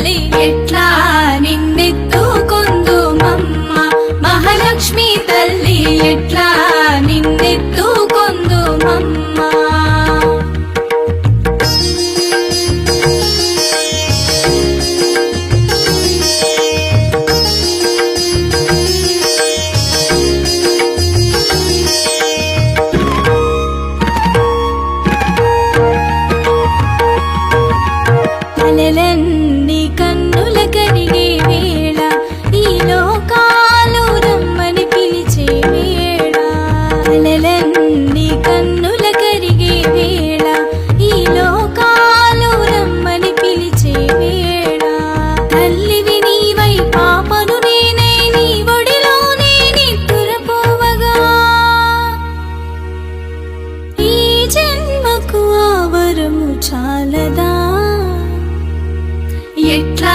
తల్లి ఎట్లా నిన్నెత్తుకొందుమమ్మ మహాలక్ష్మి తల్లి ఎట్లా నిన్నెత్తుకొందుమమ్మ కలలన్నీ కన్నుల కరిగే వేళ ఈ లోకాలు రమ్మని పిలిచే వేళ కలలన్నీ కన్నుల కరిగే వేళ ఈ లోకాలు రమ్మని పిలిచే వేళ తల్లివి నీవై పాపను నేనే నీ ఒడిలోనే నిద్దురపోవగా ఈ జన్మకు ఆ వరము చాలదా ఎట్లా